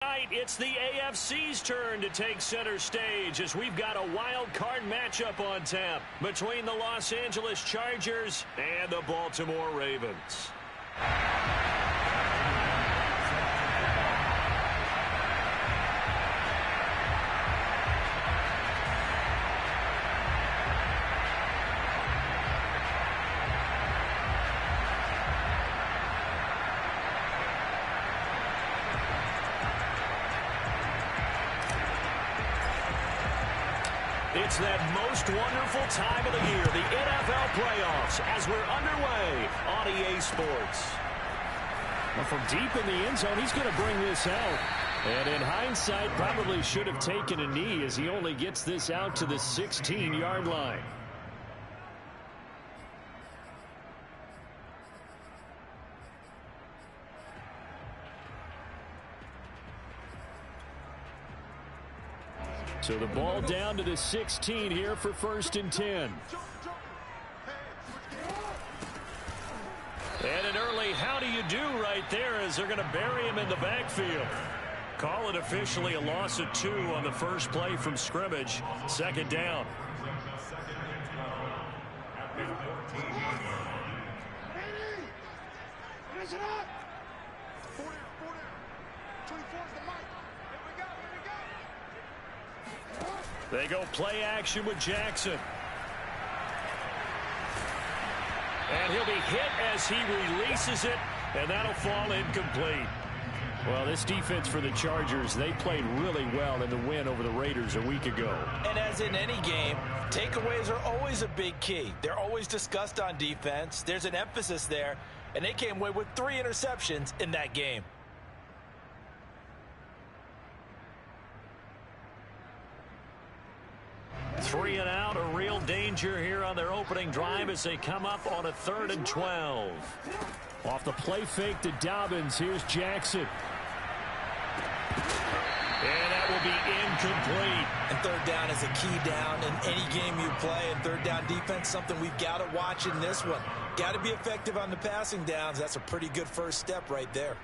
It's the AFC's turn to take center stage as we've got a wild card matchup on tap between the Los Angeles Chargers and the Baltimore Ravens. It's that most wonderful time of the year, the NFL playoffs, as we're underway on EA Sports. Well, from deep in the end zone, he's going to bring this out. And in hindsight, probably should have taken a knee as he only gets this out to the 16-yard line. So the ball down to the 16 here for 1st and 10. And an early how do you do right there as they're going to bury him in the backfield. Call it officially a loss of 2 on the first play from scrimmage. 2nd down. They go play action with Jackson. And he'll be hit as he releases it, and that'll fall incomplete. Well, this defense for the Chargers, they played really well in the win over the Raiders a week ago. And as in any game, takeaways are always a big key. They're always discussed on defense. There's an emphasis there, and they came away with 3 interceptions in that game. 3 and out, a real danger here on their opening drive as they come up on a 3rd and 12. Off the play fake to Dobbins, here's Jackson. And that will be incomplete. And 3rd down is a key down in any game you play. And 3rd down defense, something we've got to watch in this one. Got to be effective on the passing downs. That's a pretty good first step right there.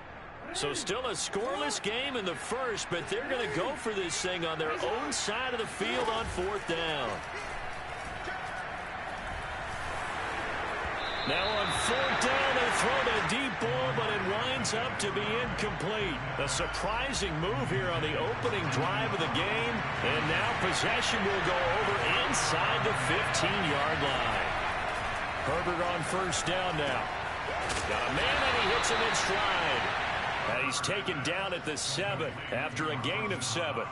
So still a scoreless game in the first, but they're going to go for this thing on their own side of the field on 4th down. Now on 4th down, they throw the deep ball, but it winds up to be incomplete. A surprising move here on the opening drive of the game, and now possession will go over inside the 15-yard line. Herbert on 1st down now. Got a man, and he hits him in stride. And he's taken down at the 7 after a gain of 7.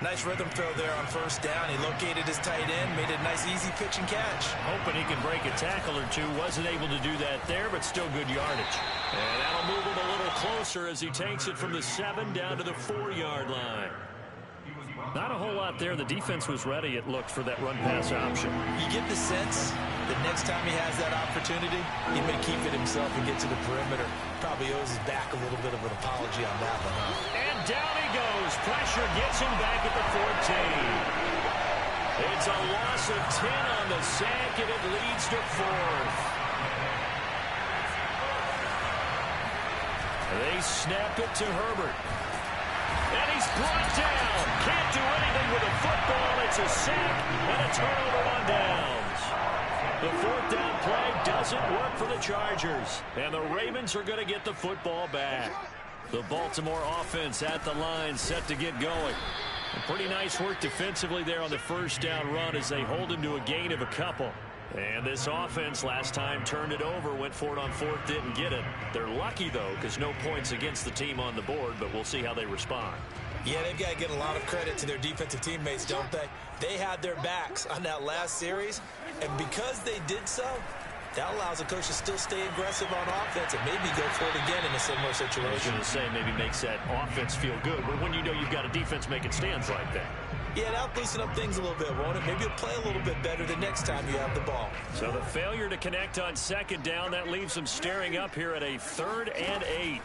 Nice rhythm throw there on 1st down. He located his tight end, made a nice easy pitch and catch. Hoping he can break a tackle or 2. Wasn't able to do that there, but still good yardage. And that'll move him a little closer as he takes it from the 7 down to the 4-yard line. Not a whole lot there. The defense was ready, it looked, for that run-pass option. You get the sense that next time he has that opportunity, he may keep it himself and get to the perimeter. Probably owes his back a little bit of an apology on that one, huh? And down he goes. Pressure gets him back at the 14. It's a loss of 10 on the sack, and it leads to 4th. They snap it to Herbert. And he's brought down. Can't do anything with a football. It's a sack and a turnover on downs. The 4th down play doesn't work for the Chargers. And the Ravens are going to get the football back. The Baltimore offense at the line set to get going. And pretty nice work defensively there on the 1st down run as they hold him to a gain of a couple. And this offense last time turned it over, went for it on 4th, didn't get it. They're lucky, though, because no points against the team on the board, but we'll see how they respond. Yeah, they've got to get a lot of credit to their defensive teammates, don't they? They had their backs on that last series, and because they did so, that allows the coach to still stay aggressive on offense and maybe go for it again in a similar situation. I was going to say maybe makes that offense feel good, but when you know you've got a defense making stands like that. Yeah, that'll loosen up things a little bit, won't it? Maybe you'll play a little bit better the next time you have the ball. So the failure to connect on 2nd down, that leaves them staring up here at a 3rd and 8.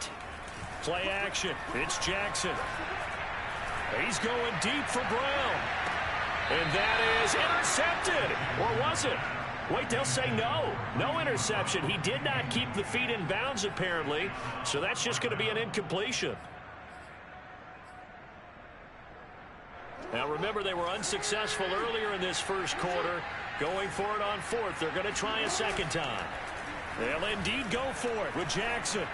Play action. It's Jackson. He's going deep for Brown. And that is intercepted. Or was it? Wait, they'll say no. No interception. He did not keep the feet in bounds, apparently. So that's just going to be an incompletion. Now remember, they were unsuccessful earlier in this first quarter. Going for it on fourth. They're going to try a second time. They'll indeed go for it with Jackson.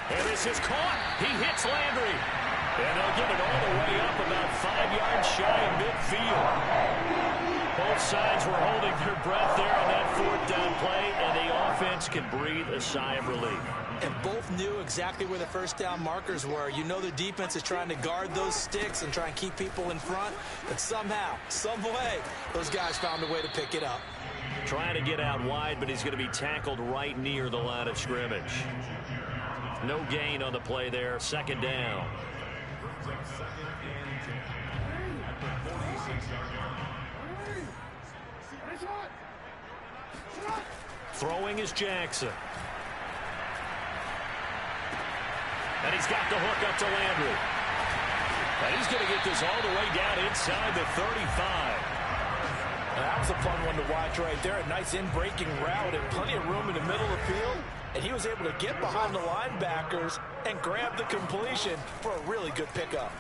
And this is caught. He hits Landry. And they'll get it all the way up about 5 yards shy of midfield. Both sides were holding their breath there on that fourth down play, and the offense can breathe a sigh of relief. And both knew exactly where the first down markers were. You know the defense is trying to guard those sticks and try and keep people in front. But somehow, some way, those guys found a way to pick it up. Trying to get out wide, but he's going to be tackled right near the line of scrimmage. No gain on the play there. Second down. Throwing is Jackson. And he's got the hook up to Landry. And he's going to get this all the way down inside the 35. That was a fun one to watch right there. A nice in-breaking route and plenty of room in the middle of the field. And he was able to get behind the linebackers and grab the completion for a really good pickup.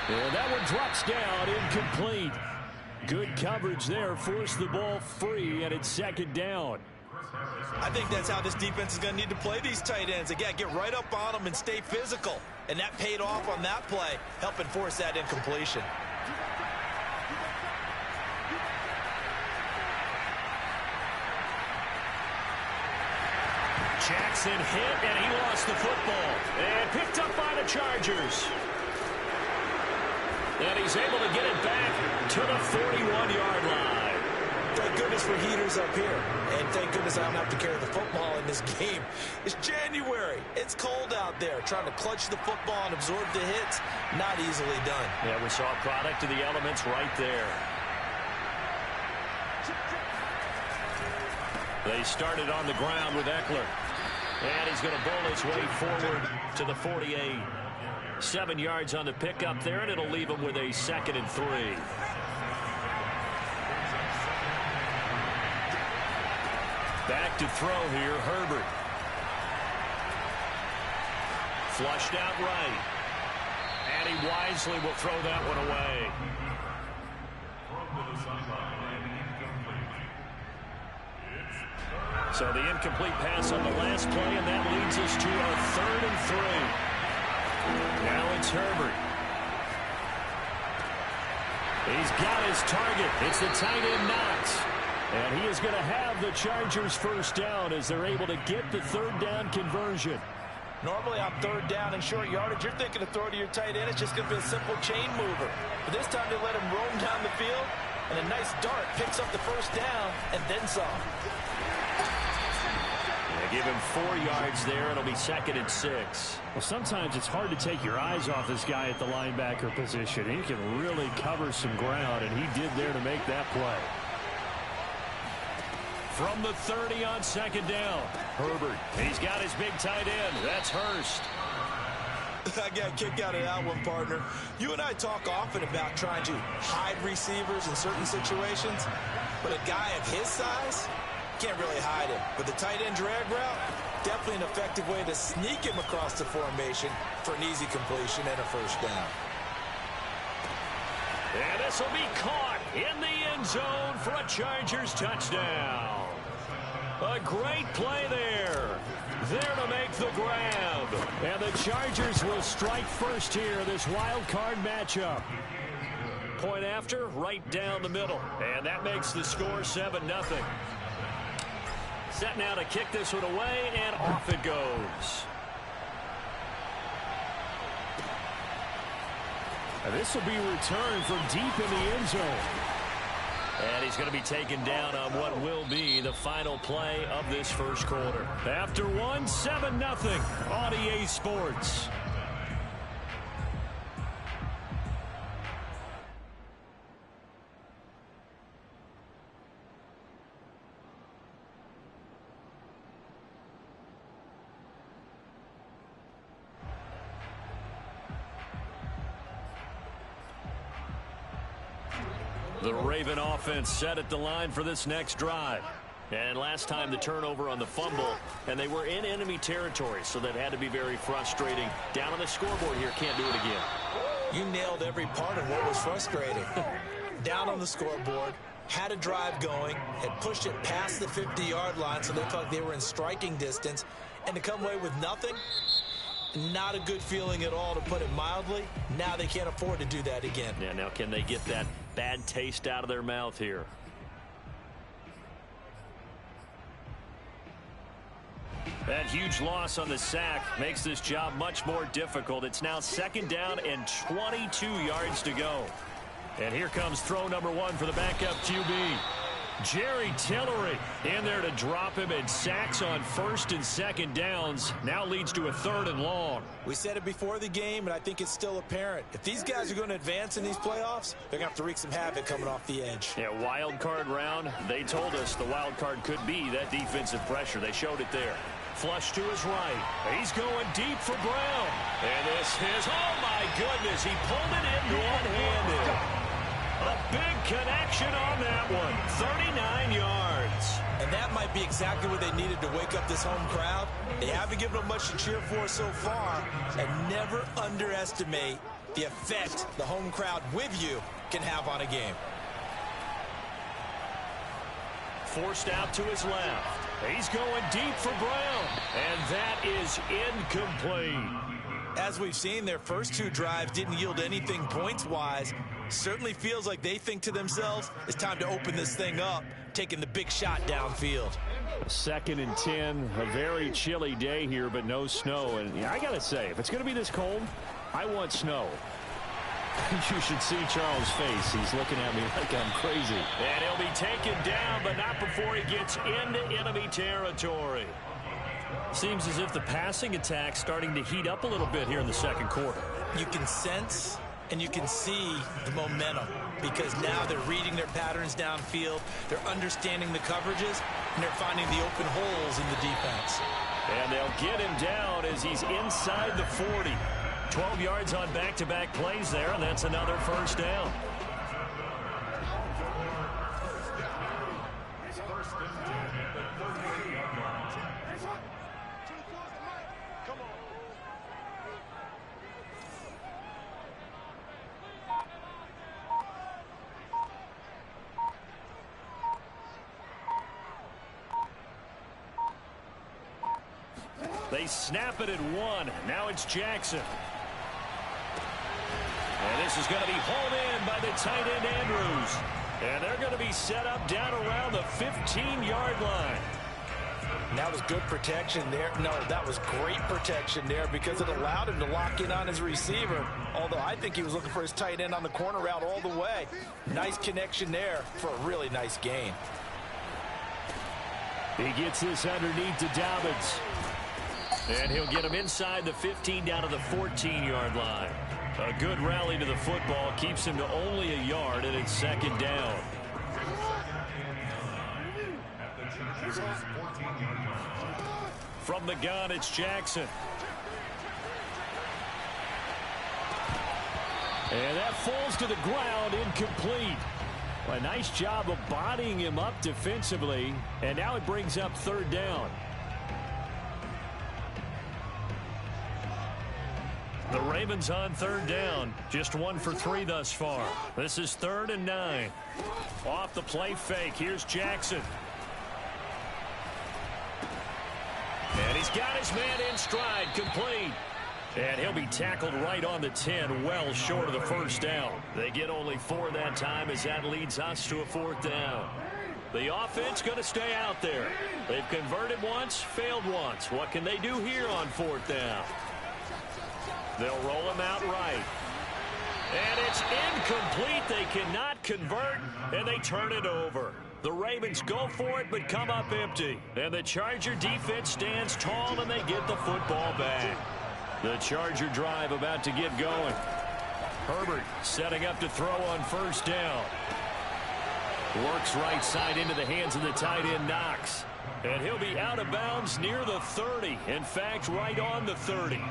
And that one drops down, incomplete. Good coverage there, forced the ball free, and it's second down. I think that's how this defense is going to need to play these tight ends. Again, get right up on them and stay physical. And that paid off on that play, helping force that incompletion. Jackson hit, and he lost the football. And picked up by the Chargers. And he's able to get it back to the 41-yard line. Thank goodness for heaters up here. And thank goodness I don't have to carry the football in this game. It's January. It's cold out there. Trying to clutch the football and absorb the hits, not easily done. Yeah, we saw a product of the elements right there. They started on the ground with Eckler. And he's going to bowl his way forward to the 48. 7 yards on the pickup there, and it'll leave him with a 2nd and 3. Back to throw here, Herbert. Flushed out right. And he wisely will throw that one away. So the incomplete pass on the last play, and that leads us to a 3rd and 3. Now it's Herbert. He's got his target. It's the tight end Knox. And he is going to have the Chargers first down as they're able to get the third down conversion. Normally on third down and short yardage, you're thinking of throw to your tight end. It's just going to be a simple chain mover. But this time they let him roam down the field, and a nice dart picks up the first down and then some. They give him 4 yards there. It'll be 2nd and 6. Well, sometimes it's hard to take your eyes off this guy at the linebacker position. He can really cover some ground, and he did there to make that play. From the 30 on 2nd down, Herbert. He's got his big tight end. That's Hurst. I got a kick out of that one, partner. You and I talk often about trying to hide receivers in certain situations, but a guy of his size can't really hide him. But the tight end drag route, definitely an effective way to sneak him across the formation for an easy completion and a first down. And this will be caught in the end zone for a Chargers touchdown. A great play there. There to make the grab. And the Chargers will strike first here, this wild card matchup. Point after, right down the middle. And that makes the score 7-0. Set now to kick this one away, and off it goes. And this will be returned from deep in the end zone. And he's going to be taken down on what will be the final play of this first quarter. After 7-0 on EA Sports. The Raven offense set at the line for this next drive. And last time the turnover on the fumble, and they were in enemy territory, so that had to be very frustrating. Down on the scoreboard here, can't do it again. You nailed every part of what was frustrating. Down on the scoreboard, had a drive going, had pushed it past the 50-yard line so they felt like they were in striking distance, and to come away with nothing, not a good feeling at all, to put it mildly. Now they can't afford to do that again. Yeah, now can they get that bad taste out of their mouth here? That huge loss on the sack makes this job much more difficult. It's now 2nd down and 22 yards to go. And here comes throw number 1 for the backup QB. Jerry Tillery in there to drop him, and sacks on 1st and 2nd downs. Now leads to a 3rd and long. We said it before the game, and I think it's still apparent. If these guys are going to advance in these playoffs, they're going to have to wreak some havoc coming off the edge. Yeah, wild card round. They told us the wild card could be that defensive pressure. They showed it there. Flush to his right. He's going deep for Brown. And this is, oh my goodness, he pulled it in one-handed. A big connection on that one. 39 yards. And that might be exactly what they needed to wake up this home crowd. They haven't given them much to cheer for so far. And never underestimate the effect the home crowd with you can have on a game. Forced out to his left. He's going deep for Brown. And that is incomplete. As we've seen, their first 2 drives didn't yield anything points-wise. Certainly feels like they think to themselves, it's time to open this thing up, taking the big shot downfield. 2nd and 10, a very chilly day here, but no snow. And yeah, I got to say, if it's going to be this cold, I want snow. You should see Charles' face. He's looking at me like I'm crazy. And he'll be taken down, but not before he gets into enemy territory. Seems as if the passing attack's starting to heat up a little bit here in the 2nd quarter. You can sense and you can see the momentum, because now they're reading their patterns downfield, they're understanding the coverages, and they're finding the open holes in the defense. And they'll get him down as he's inside the 40. 12 yards on back-to-back plays there, and that's another 1st down. They snap it at 1. Now it's Jackson. And this is going to be hauled in by the tight end Andrews. And they're going to be set up down around the 15-yard line. That was good protection there. No, that was great protection there, because it allowed him to lock in on his receiver. Although I think he was looking for his tight end on the corner route all the way. Nice connection there for a really nice gain. He gets this underneath to Dobbins. And he'll get him inside the 15 down to the 14-yard line. A good rally to the football keeps him to only a yard, and it's 2nd down. From the gun, it's Jackson. And that falls to the ground, incomplete. A nice job of bodying him up defensively, and now it brings up 3rd down. The Ravens on 3rd down. Just 1 for 3 thus far. This is 3rd and 9. Off the play fake. Here's Jackson. And he's got his man in stride. Complete. And he'll be tackled right on the 10, well short of the 1st down. They get only 4 that time, as that leads us to a 4th down. The offense going to stay out there. They've converted once, failed once. What can they do here on 4th down? They'll roll him out right. And it's incomplete. They cannot convert, and they turn it over. The Ravens go for it, but come up empty. And the Charger defense stands tall, and they get the football back. The Charger drive about to get going. Herbert setting up to throw on 1st down. Works right side into the hands of the tight end Knox. And he'll be out of bounds near the 30. In fact, right on the 30.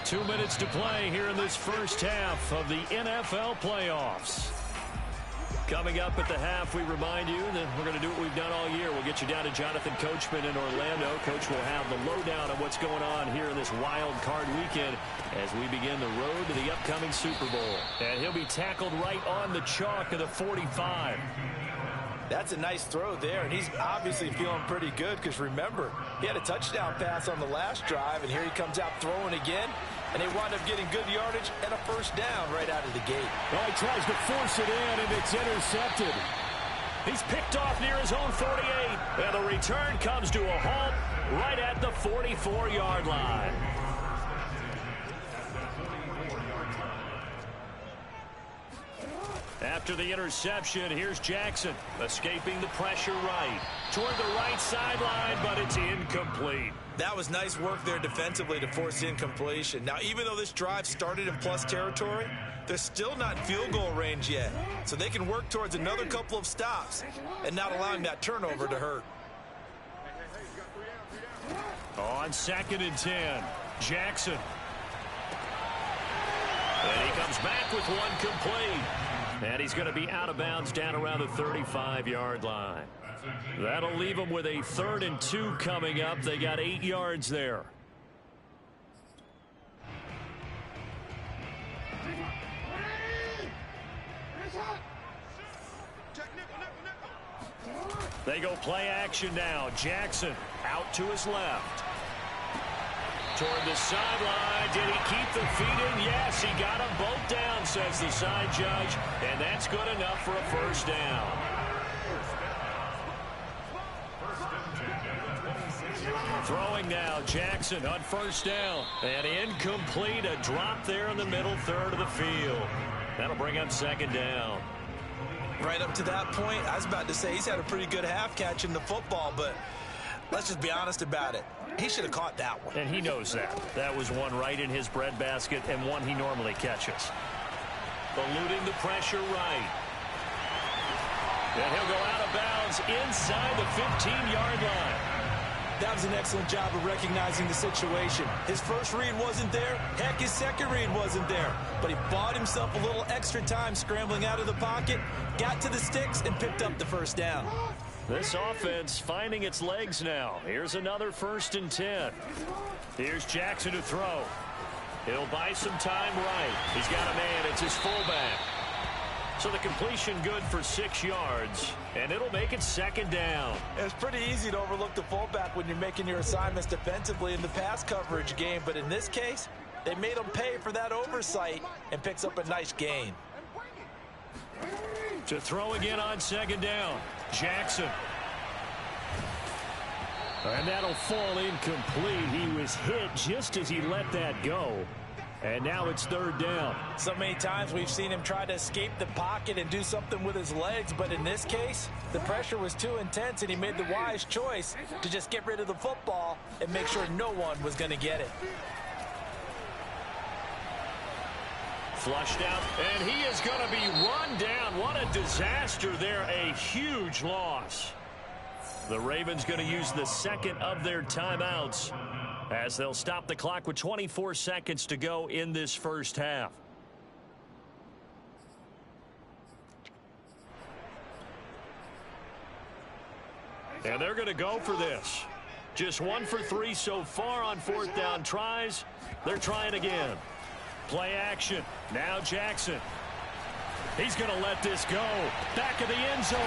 2 minutes to play here in this 1st half of the NFL playoffs. Coming up at the half, we remind you that we're going to do what we've done all year. We'll get you down to Jonathan Coachman in Orlando. Coach will have the lowdown on what's going on here in this wild card weekend as we begin the road to the upcoming Super Bowl. And he'll be tackled right on the chalk of the 45. That's a nice throw there, and he's obviously feeling pretty good because, remember, he had a touchdown pass on the last drive, and here he comes out throwing again, and they wind up getting good yardage and a first down right out of the gate. Well, he tries to force it in, and it's intercepted. He's picked off near his own 48, and the return comes to a halt right at the 44-yard line. After the interception, here's Jackson, escaping the pressure right. Toward the right sideline, but it's incomplete. That was nice work there defensively to force incompletion. Now, even though this drive started in plus territory, they're still not in field goal range yet. So they can work towards another couple of stops and not allowing that turnover to hurt. On 2nd and 10, Jackson. And he comes back with one complete. And he's going to be out of bounds down around the 35-yard line. That'll leave them with a 3rd and 2 coming up. They got 8 yards there. They go play action now. Jackson out to his left. Toward the sideline. Did he keep the feet in? Yes, he got them both down, says the side judge. And that's good enough for a first down. Throwing now, Jackson on first down. And incomplete, a drop there in the middle third of the field. That'll bring up 2nd down. Right up to that point, I was about to say he's had a pretty good half catching the football, but let's just be honest about it. He should have caught that one. And he knows that. That was one right in his breadbasket and one he normally catches. Eluding the pressure right. And he'll go out of bounds inside the 15-yard line. That was an excellent job of recognizing the situation. His first read wasn't there. Heck, his second read wasn't there. But he bought himself a little extra time scrambling out of the pocket, got to the sticks, and picked up the first down. This offense finding its legs now. Here's another 1st and 10. Here's Jackson to throw. He'll buy some time right. He's got a man. It's his fullback. So the completion good for 6 yards, and it'll make it 2nd down. It's pretty easy to overlook the fullback when you're making your assignments defensively in the pass coverage game, but in this case, they made him pay for that oversight and picks up a nice gain. To throw again on 2nd down, Jackson. And that'll fall incomplete. He was hit just as he let that go. And now it's 3rd down. So many times we've seen him try to escape the pocket and do something with his legs, but in this case, the pressure was too intense and he made the wise choice to just get rid of the football and make sure no one was going to get it. Flushed out, and he is going to be run down. What a disaster there, a huge loss. The Ravens going to use the 2nd of their timeouts as they'll stop the clock with 24 seconds to go in this first half. And they're going to go for this. Just 1 for 3 so far on 4th down tries. They're trying again. Play action. Now Jackson. He's going to let this go. Back of the end zone.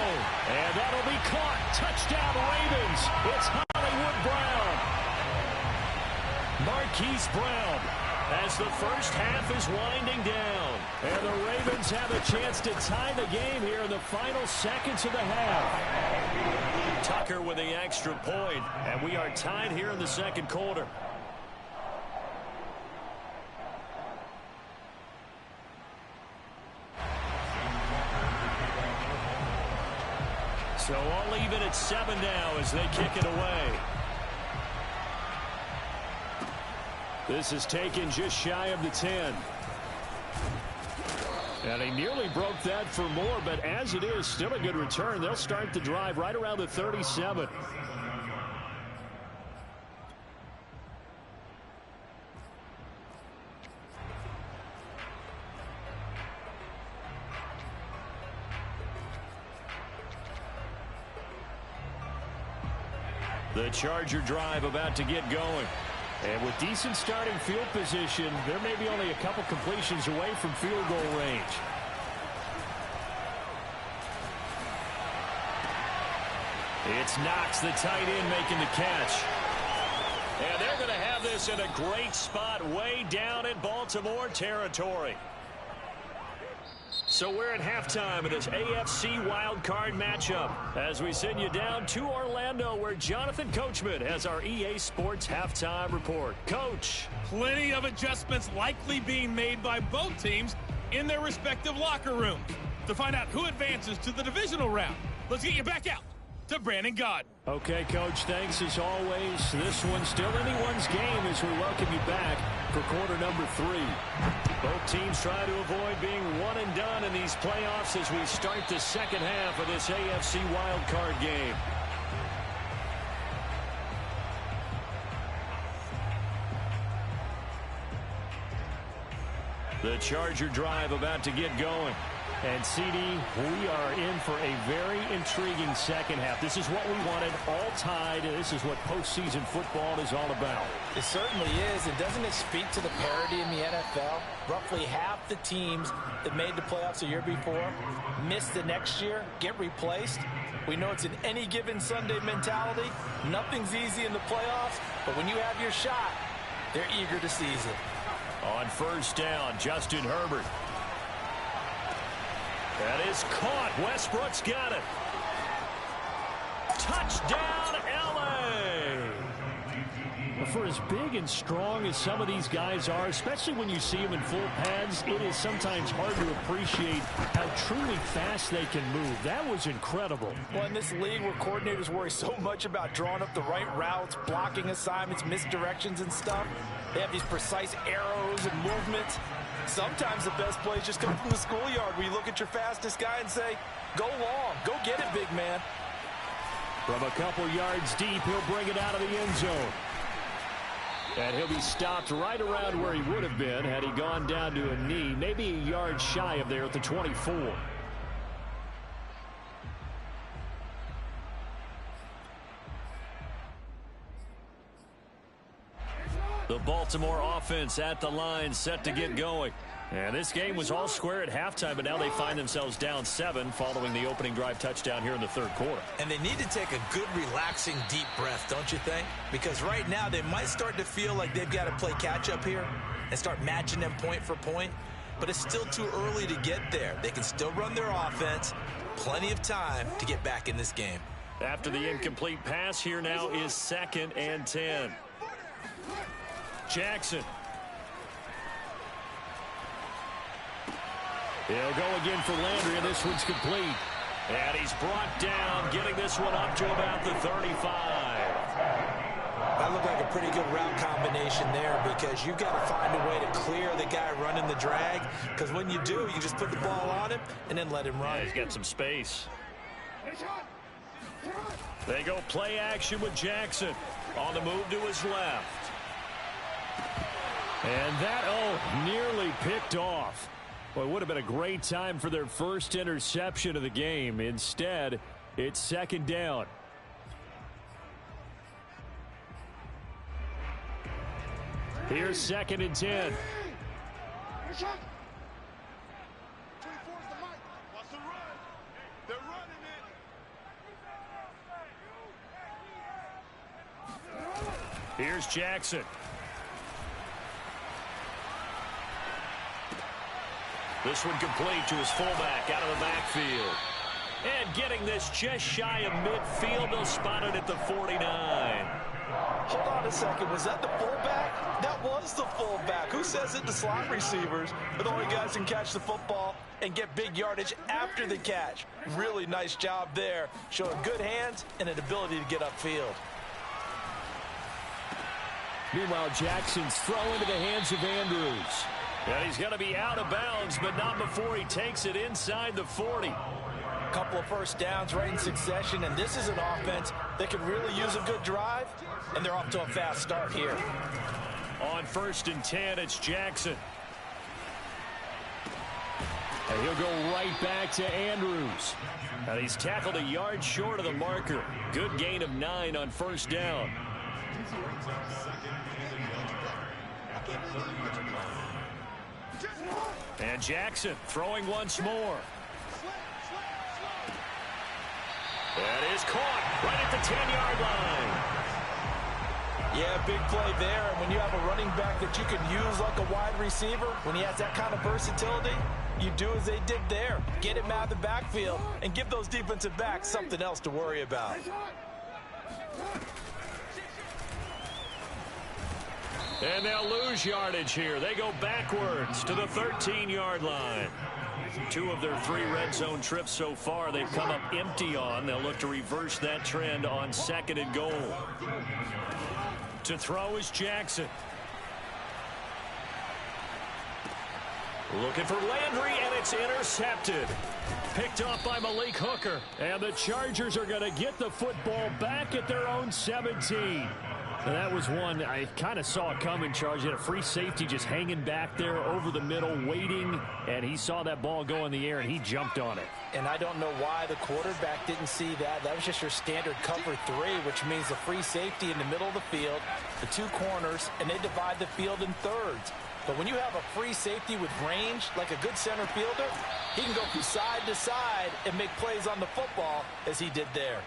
And that'll be caught. Touchdown Ravens. It's Hollywood Brown. Marquise Brown as the first half is winding down. And the Ravens have a chance to tie the game here in the final seconds of the half. Tucker with the extra point, and we are tied here in the 2nd quarter. So all even at 7 now as they kick it away. This is taken just shy of the 10. And he nearly broke that for more, but as it is, still a good return. They'll start the drive right around the 37. The Charger drive about to get going. And with decent starting field position, there may be only a couple completions away from field goal range. It's Knox, the tight end, making the catch. And they're going to have this in a great spot way down in Baltimore territory. So we're at halftime of this AFC wildcard matchup as we send you down to Orlando, where Jonathan Coachman has our EA Sports halftime report. Coach. Plenty of adjustments likely being made by both teams in their respective locker rooms. To find out who advances to the divisional round, let's get you back out to Brandon Gaudin. Okay, Coach, thanks as always. This one's still anyone's game as we welcome you back for quarter number 3. Both teams try to avoid being one and done in these playoffs as we start the second half of this AFC wildcard game. The Charger drive about to get going. And, CD, we are in for a very intriguing second half. This is what we wanted, all tied. This is what postseason football is all about. It certainly is. And doesn't it speak to the parity in the NFL? Roughly half the teams that made the playoffs the year before miss the next year, get replaced. We know it's an any given Sunday mentality. Nothing's easy in the playoffs, but when you have your shot, they're eager to seize it. On first down, Justin Herbert. That is caught. Westbrook's got it. Touchdown, L.A. For as big and strong as some of these guys are, especially when you see them in full pads, it is sometimes hard to appreciate how truly fast they can move. That was incredible. Well, in this league where coordinators worry so much about drawing up the right routes, blocking assignments, misdirections and stuff, they have these precise arrows and movements. Sometimes the best plays just come from the schoolyard where you look at your fastest guy and say, go long, go get it, big man. From a couple yards deep, he'll bring it out of the end zone. And he'll be stopped right around where he would have been had he gone down to a knee, maybe a yard shy of there at the 24. The Baltimore offense at the line, set to get going. And this game was all square at halftime, but now they find themselves down 7 following the opening drive touchdown here in the third quarter. And they need to take a good, relaxing, deep breath, don't you think? Because right now they might start to feel like they've got to play catch-up here and start matching them point for point. But it's still too early to get there. They can still run their offense. Plenty of time to get back in this game. After the incomplete pass, here now is 2nd and 10. Jackson. He'll go again for Landry, and this one's complete. And he's brought down, getting this one up to about the 35. That looked like a pretty good route combination there because you've got to find a way to clear the guy running the drag, because when you do, you just put the ball on him and then let him run. Yeah, he's got some space. They go play action with Jackson on the move to his left. And that, nearly picked off. Well, it would have been a great time for their first interception of the game. Instead, it's 2nd down. Here's 2nd and 10. Here's Jackson. This one complete to his fullback out of the backfield. And getting this just shy of midfield, they'll spot it at the 49. Hold on a second. Was that the fullback? That was the fullback. Who says it? The slot receivers are the only guys who can catch the football and get big yardage after the catch. Really nice job there, showing good hands and an ability to get upfield. Meanwhile, Jackson's throw into the hands of Andrews. And he's going to be out of bounds, but not before he takes it inside the 40. Couple of first downs right in succession, and this is an offense that can really use a good drive, and they're off to a fast start here. On 1st and 10, it's Jackson. And he'll go right back to Andrews. And he's tackled a yard short of the marker. Good gain of 9 on first down. And Jackson throwing once more. That is caught right at the 10-yard line. Yeah, big play there. And when you have a running back that you can use like a wide receiver, when he has that kind of versatility, you do as they did there. Get him out of the backfield and give those defensive backs something else to worry about. And they'll lose yardage here. They go backwards to the 13-yard line. 2 of their 3 red zone trips so far they've come up empty on. They'll look to reverse that trend on 2nd and goal. To throw is Jackson. Looking for Landry, and it's intercepted. Picked off by Malik Hooker. And the Chargers are going to get the football back at their own 17. And that was one I kind of saw coming, Charge. He had a free safety just hanging back there over the middle, waiting, and he saw that ball go in the air, and he jumped on it. And I don't know why the quarterback didn't see that. That was just your standard cover 3, which means a free safety in the middle of the field, the 2 corners, and they divide the field in thirds. But when you have a free safety with range, like a good center fielder, he can go from side to side and make plays on the football as he did there.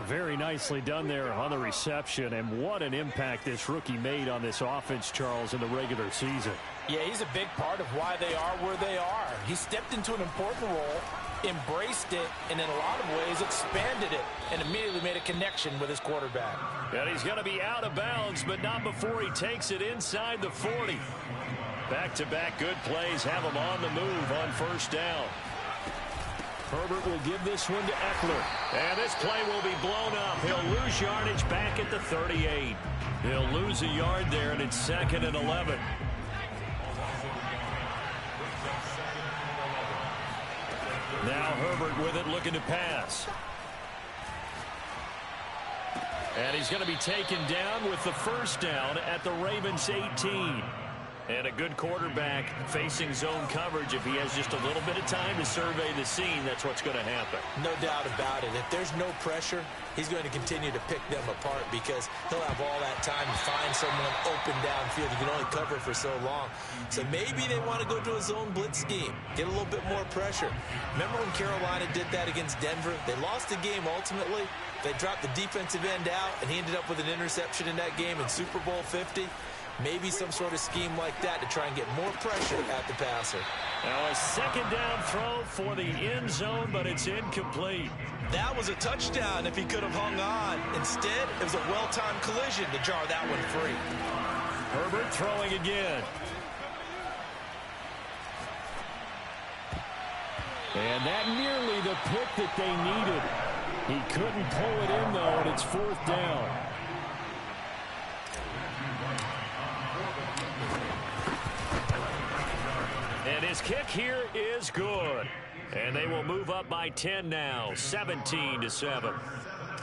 Very nicely done there on the reception, and what an impact this rookie made on this offense, Charles, in the regular season. Yeah, he's a big part of why they are where they are. He stepped into an important role, embraced it, and in a lot of ways expanded it, and immediately made a connection with his quarterback. And he's going to be out of bounds, but not before he takes it inside the 40. Back-to-back good plays have him on the move on first down. Herbert will give this one to Eckler. And this play will be blown up. He'll lose yardage back at the 38. He'll lose a yard there, and it's 2nd and 11. Now Herbert with it, looking to pass. And he's going to be taken down with the first down at the Ravens 18. And a good quarterback facing zone coverage. If he has just a little bit of time to survey the scene, that's what's going to happen. No doubt about it. If there's no pressure, he's going to continue to pick them apart because he'll have all that time to find someone open downfield. You can only cover for so long. So maybe they want to go to a zone blitz scheme, get a little bit more pressure. Remember when Carolina did that against Denver? They lost the game ultimately. They dropped the defensive end out, and he ended up with an interception in that game in Super Bowl 50. Maybe some sort of scheme like that to try and get more pressure at the passer. Now a 2nd down throw for the end zone, but it's incomplete. That was a touchdown if he could have hung on. Instead, it was a well-timed collision to jar that one free. Herbert throwing again. And that nearly the pick that they needed. He couldn't pull it in, though, and it's 4th down. And his kick here is good. And they will move up by 10 now, 17-7.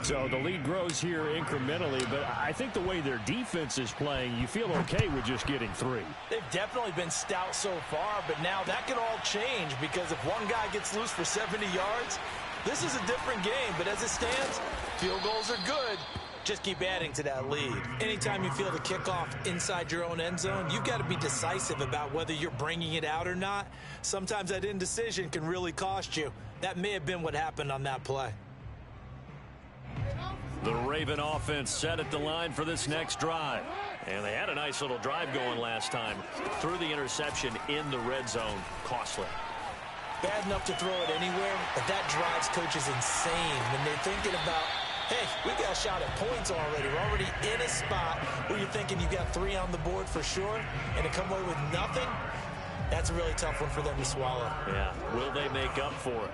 So the lead grows here incrementally, but I think the way their defense is playing, you feel okay with just getting 3. They've definitely been stout so far, but now that could all change because if one guy gets loose for 70 yards, this is a different game. But as it stands, field goals are good. Just keep adding to that lead. Anytime you feel the kickoff inside your own end zone, you've got to be decisive about whether you're bringing it out or not. Sometimes that indecision can really cost you. That may have been what happened on that play. The Raven offense set at the line for this next drive. And they had a nice little drive going last time. Threw the interception in the red zone. Costly. Bad enough to throw it anywhere, but that drives coaches insane when they're thinking about, hey, we got a shot at points already. We're already in a spot where you're thinking you got 3 on the board for sure, and to come away with nothing, that's a really tough one for them to swallow. Yeah, will they make up for it?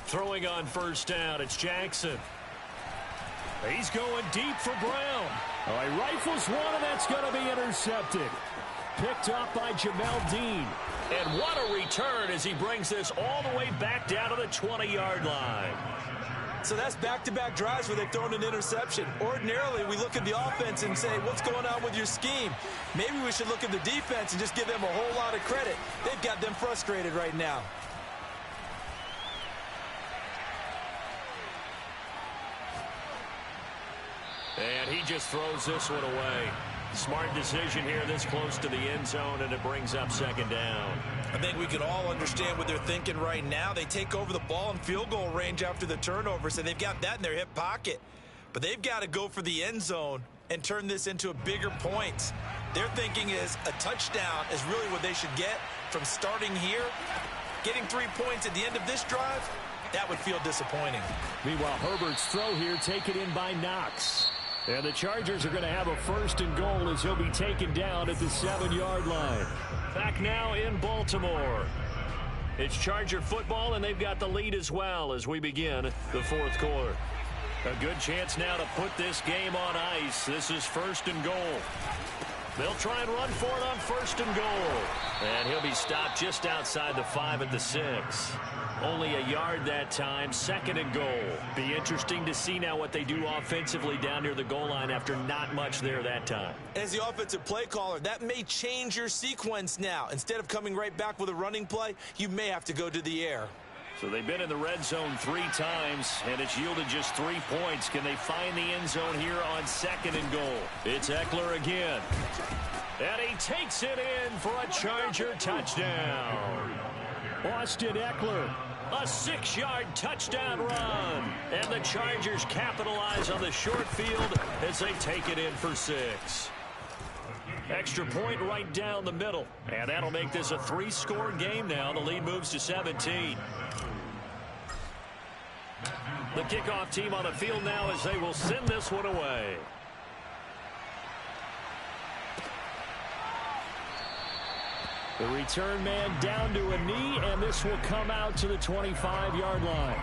Throwing on first down, it's Jackson. He's going deep for Brown. He rifles one, and that's going to be intercepted. Picked up by Jamel Dean. And what a return as he brings this all the way back down to the 20-yard line. So that's back-to-back drives where they've thrown an interception. Ordinarily, we look at the offense and say, what's going on with your scheme? Maybe we should look at the defense and just give them a whole lot of credit. They've got them frustrated right now. And he just throws this one away. Smart decision here this close to the end zone, and it brings up second down. I think we can all understand what they're thinking right now. They take over the ball in field goal range after the turnover, so they've got that in their hip pocket. But they've got to go for the end zone and turn this into a bigger points. Their thinking is a touchdown is really what they should get from starting here. Getting 3 points at the end of this drive, that would feel disappointing. Meanwhile, Herbert's throw here taken in by Knox. And the Chargers are going to have a first and goal as he'll be taken down at the 7-yard line. Back now in Baltimore. It's Charger football, and they've got the lead as well as we begin the fourth quarter. A good chance now to put this game on ice. This is first and goal. They'll try and run for it on first and goal. And he'll be stopped just outside the 5 at the 6. Only a yard that time, second and goal. Be interesting to see now what they do offensively down near the goal line after not much there that time. As the offensive play caller, that may change your sequence now. Instead of coming right back with a running play, you may have to go to the air. So they've been in the red zone 3 times, and it's yielded just 3 points. Can they find the end zone here on second and goal? It's Eckler again. And he takes it in for a Charger touchdown. Austin Eckler. A 6-yard touchdown run. And the Chargers capitalize on the short field as they take it in for 6. Extra point right down the middle. And that'll make this a 3-score game now. The lead moves to 17. The kickoff team on the field now as they will send this one away. The return man down to a knee, and this will come out to the 25-yard line.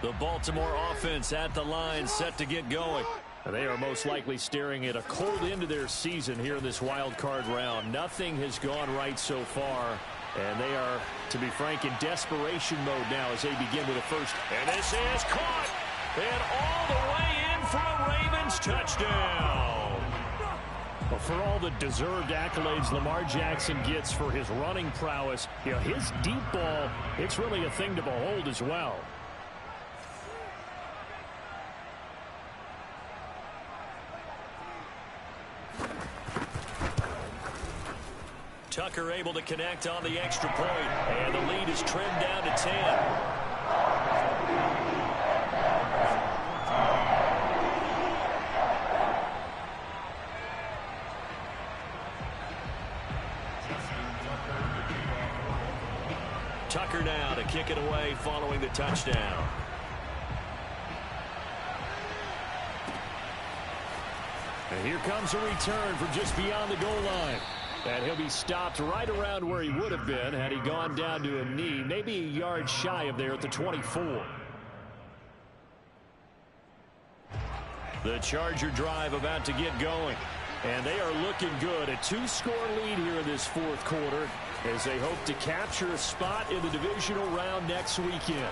The Baltimore offense at the line, set to get going. They are most likely staring at a cold end to their season here in this wild card round. Nothing has gone right so far, and they are, to be frank, in desperation mode now as they begin with a first. And this is caught, and all the way in for a Ravens touchdown. Well, for all the deserved accolades Lamar Jackson gets for his running prowess, you know, his deep ball, it's really a thing to behold as well. Tucker able to connect on the extra point, and the lead is trimmed down to 10. Tucker now to kick it away following the touchdown. And here comes a return from just beyond the goal line. And he'll be stopped right around where he would have been had he gone down to a knee, maybe a yard shy of there at the 24. The Charger drive about to get going. And they are looking good. A 2-score lead here in this fourth quarter as they hope to capture a spot in the divisional round next weekend.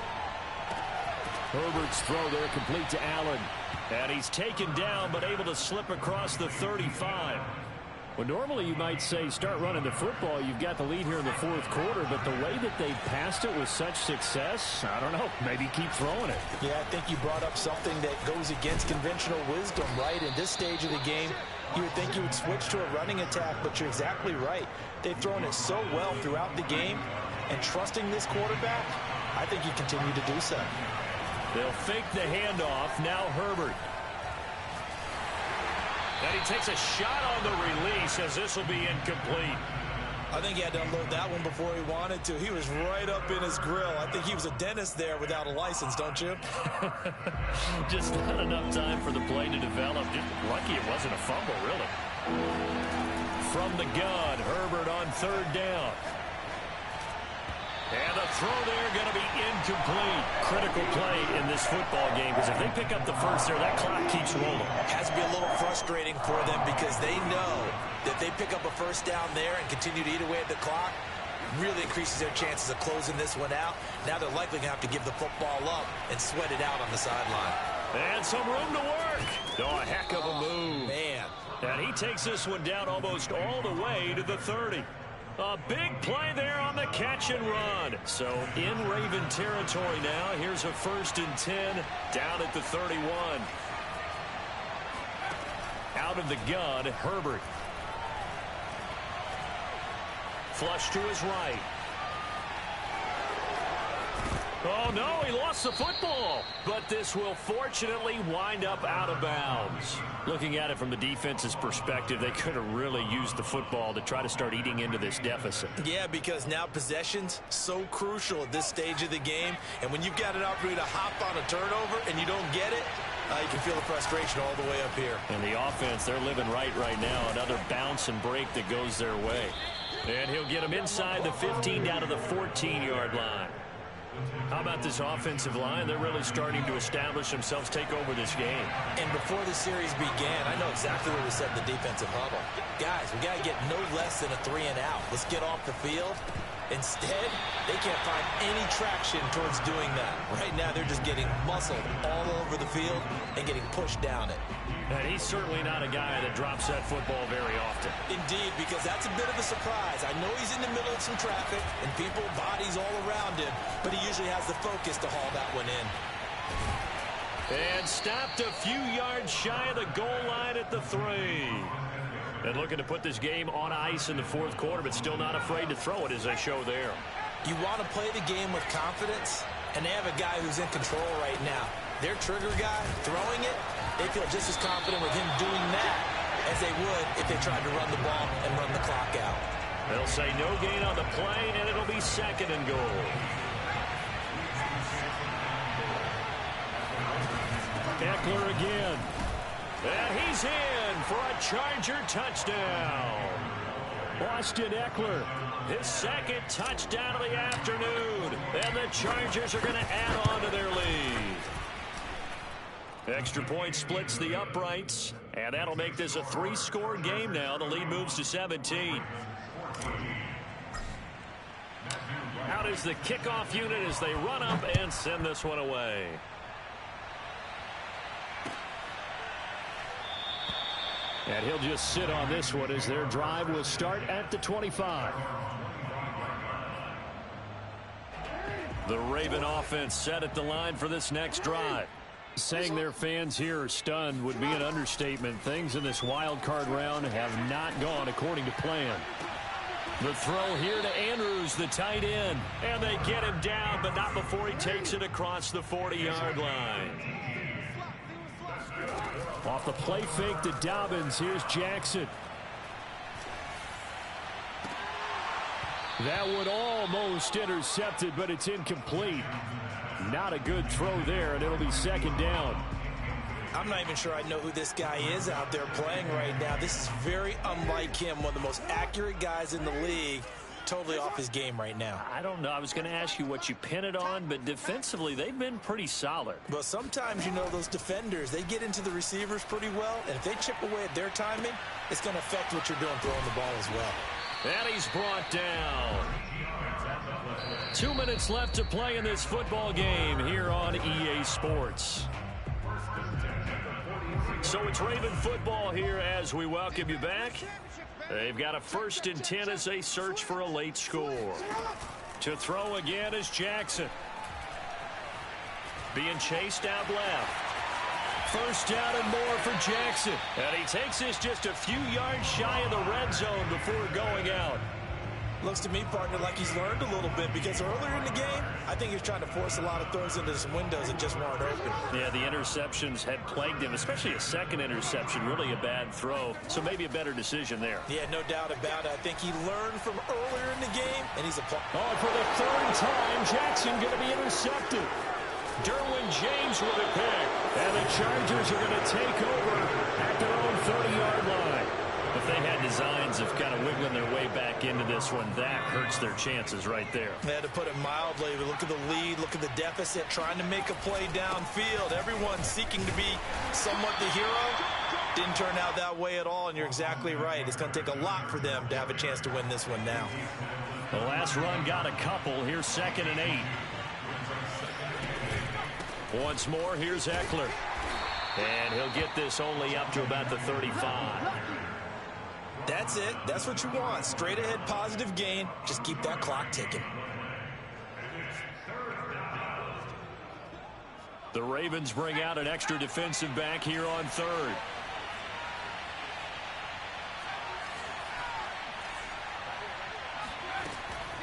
Herbert's throw there complete to Allen. And he's taken down but able to slip across the 35. Well, normally you might say start running the football. You've got the lead here in the fourth quarter, but the way that they passed it with such success, I don't know, maybe keep throwing it. Yeah, I think you brought up something that goes against conventional wisdom, right? In this stage of the game, you would think you would switch to a running attack, but you're exactly right. They've thrown it so well throughout the game, and trusting this quarterback, I think you continue to do so. They'll fake the handoff. Now Herbert. And he takes a shot on the release as this will be incomplete. I think he had to unload that one before he wanted to. He was right up in his grill. I think he was a dentist there without a license, don't you? Just not enough time for the play to develop. Just lucky it wasn't a fumble, really. From the gun, Herbert on third down. And the throw there going to be incomplete. Critical play in this football game because if they pick up the first there, that clock keeps rolling. It has to be a little frustrating for them because they know that if they pick up a first down there and continue to eat away at the clock, really increases their chances of closing this one out. Now they're likely going to have to give the football up and sweat it out on the sideline. And some room to work. Oh, a heck of a move. Man. And he takes this one down almost all the way to the 30. A big play there on the catch and run. So in Raven territory now. Here's a 1st and 10 down at the 31. Out of the gun, Herbert. Flush to his right. Oh, no, he lost the football. But this will fortunately wind up out of bounds. Looking at it from the defense's perspective, they could have really used the football to try to start eating into this deficit. Yeah, because now possession's so crucial at this stage of the game. And when you've got an opportunity to hop on a turnover and you don't get it, you can feel the frustration all the way up here. And the offense, they're living right now. Another bounce and break that goes their way. And he'll get him inside the 15 down to the 14-yard line. How about this offensive line? They're really starting to establish themselves, take over this game. And before the series began, I know exactly what we said in the defensive huddle. Guys, we got to get no less than a 3 and out. Let's get off the field. Instead, they can't find any traction towards doing that. Right now, they're just getting muscled all over the field and getting pushed down it. And he's certainly not a guy that drops that football very often. Indeed, because that's a bit of a surprise. I know he's in the middle of some traffic and people, bodies all around him, but he usually has the focus to haul that one in. And stopped a few yards shy of the goal line at the 3. And looking to put this game on ice in the 4th quarter, but still not afraid to throw it as they show there. You want to play the game with confidence, and they have a guy who's in control right now. Their trigger guy throwing it, they feel just as confident with him doing that as they would if they tried to run the ball and run the clock out. They'll say no gain on the play, and it'll be 2nd and goal. Eckler again. And he's in for a Charger touchdown. Austin Eckler, his 2nd touchdown of the afternoon. And the Chargers are going to add on to their lead. Extra point splits the uprights, and that'll make this a 3-score game now. The lead moves to 17. Out is the kickoff unit as they run up and send this one away. And he'll just sit on this one as their drive will start at the 25. The Raven offense set at the line for this next drive. Saying their fans here are stunned would be an understatement. Things in this wild card round have not gone according to plan. The throw here to Andrews, the tight end. And they get him down, but not before he takes it across the 40-yard line. Off the play fake to Dobbins. Here's Jackson. That one almost intercepted, but it's incomplete. Not a good throw there, and it'll be 2nd down. I'm not even sure I know who this guy is out there playing right now. This is very unlike him, one of the most accurate guys in the league. Totally off his game right now. I don't know. I was going to ask you what you pin it on, but defensively, they've been pretty solid. But sometimes, you know, those defenders, they get into the receivers pretty well, and if they chip away at their timing, it's going to affect what you're doing throwing the ball as well. And he's brought down. 2 minutes left to play in this football game here on EA Sports. So it's Raven football here as we welcome you back. They've got a 1st and 10 as they search for a late score. To throw again is Jackson. Being chased out left. 1st down and more for Jackson. And he takes this just a few yards shy of the red zone before going out. Looks to me, partner, like he's learned a little bit because earlier in the game, I think he was trying to force a lot of throws into some windows that just weren't open. Yeah, the interceptions had plagued him, especially a 2nd interception, really a bad throw. So maybe a better decision there. Yeah, no doubt about it. I think he learned from earlier in the game, and he's for the 3rd time, Jackson going to be intercepted. Derwin James with a pick. And the Chargers are going to take over at their own 30-yard line. If they had designs of kind of wiggling their way back into this one, that hurts their chances right there. They had to put it mildly. Look at the lead, look at the deficit, trying to make a play downfield. Everyone seeking to be somewhat the hero. Didn't turn out that way at all, and you're exactly right. It's going to take a lot for them to have a chance to win this one now. The last run got a couple. Here's 2nd and 8. Once more, here's Eckler. And he'll get this only up to about the 35. That's it. That's what you want. Straight ahead positive gain. Just keep that clock ticking. The Ravens bring out an extra defensive back here on 3rd.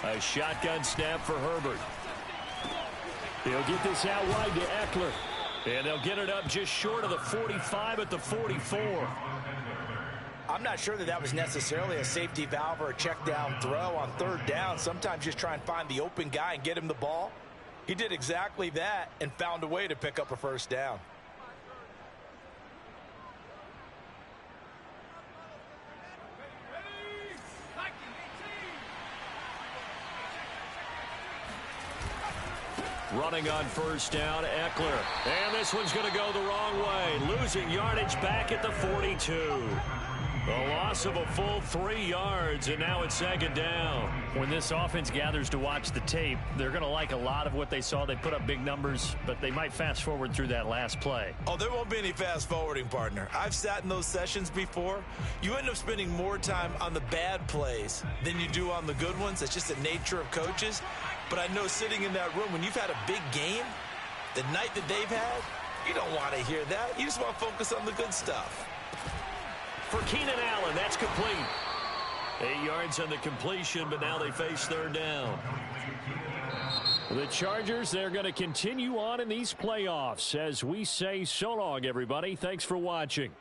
A shotgun snap for Herbert. He'll get this out wide to Eckler. And they'll get it up just short of the 45 at the 44. I'm not sure that was necessarily a safety valve or a check down throw on 3rd down. Sometimes just try and find the open guy and get him the ball. He did exactly that and found a way to pick up a 1st down. Running on 1st down, Eckler. And this one's going to go the wrong way. Losing yardage back at the 42. The loss of a full 3 yards, and now it's 2nd down. When this offense gathers to watch the tape, they're going to like a lot of what they saw. They put up big numbers, but they might fast forward through that last play. Oh, there won't be any fast forwarding, partner. I've sat in those sessions before. You end up spending more time on the bad plays than you do on the good ones. It's just the nature of coaches. But I know sitting in that room, when you've had a big game, the night that they've had, you don't want to hear that. You just want to focus on the good stuff. For Keenan Allen, that's complete. 8 yards on the completion, but now they face 3rd down. The Chargers, they're going to continue on in these playoffs as we say so long, everybody. Thanks for watching.